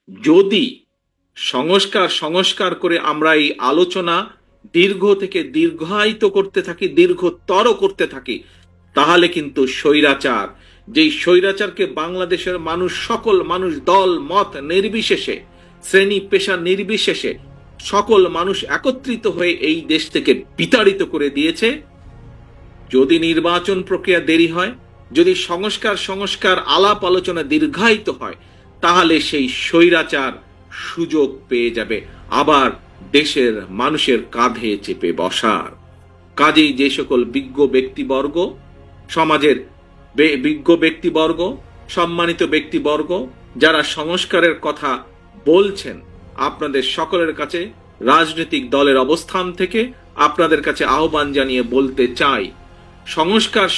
যদি সংস্কার সংস্কার করে আমরা এই আলোচনা দীর্ঘ থেকে দীর্ঘায়িত করতে থাকি, দীর্ঘতর করতে থাকি, তাহলে কিন্তু স্বৈরাচার, যেই স্বৈরাচারকে বাংলাদেশের মানুষ, সকল মানুষ, দল মত নির্বিশেষে, শ্রেণী পেশা নির্বিশেষে সকল মানুষ একত্রিত হয়ে এই দেশ থেকে বিতাড়িত করে দিয়েছে, যদি নির্বাচন প্রক্রিয়া দেরি হয়, যদি সংস্কার আলাপ আলোচনা দীর্ঘায়িত হয়, তাহলে সেই স্বৈরাচার সুযোগ পেয়ে যাবে আবার দেশের মানুষের কাঁধে চেপে বসার। কাজেই যে সকল বিজ্ঞ ব্যক্তিবর্গ, সমাজের বিজ্ঞ ব্যক্তিবর্গ, সম্মানিত ব্যক্তিবর্গ যারা সংস্কারের কথা বলছেন, আপনাদের সকলের কাছে রাজনৈতিক দলের অবস্থান থেকে আপনাদের কাছে আহ্বান জানিয়ে বলতে চাই,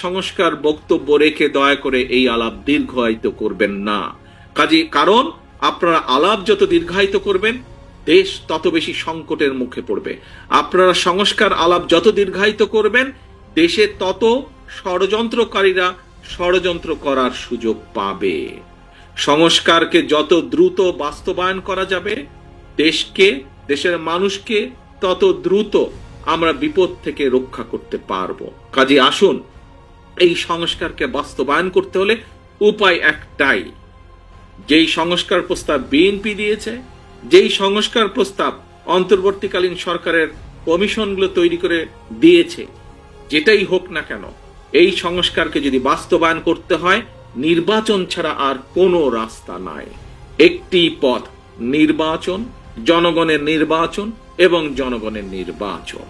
সংস্কার বক্তব্য রেখে দয়া করে এই আলাপ দীর্ঘায়িত করবেন না। কারণ আপনারা আলাপ যত দীর্ঘায়িত করবেন, দেশ তত বেশি সংকটের মুখে পড়বে। আপনারা সংস্কার আলাপ যত দীর্ঘায়িত করবেন, দেশে তত ষড়যন্ত্রকারীরা ষড়যন্ত্র করার সুযোগ পাবে। সংস্কারকে যত দ্রুত বাস্তবায়ন করা যাবে, দেশকে, দেশের মানুষকে তত দ্রুত আমরা বিপদ থেকে রক্ষা করতে পারবো। কাজে আসুন, এই সংস্কারকে বাস্তবায়ন করতে হলে উপায় একটাই। যেই সংস্কার প্রস্তাব বিএনপি দিয়েছে, যেই সংস্কার প্রস্তাব অন্তর্বর্তীকালীন সরকারের কমিশনগুলো তৈরি করে দিয়েছে, যেটাই হোক না কেন, এই সংস্কারকে যদি বাস্তবায়ন করতে হয়, নির্বাচন ছাড়া আর কোনো রাস্তা নাই। একটি পথ, নির্বাচন, জনগণের নির্বাচন এবং জনগণের নির্বাচন।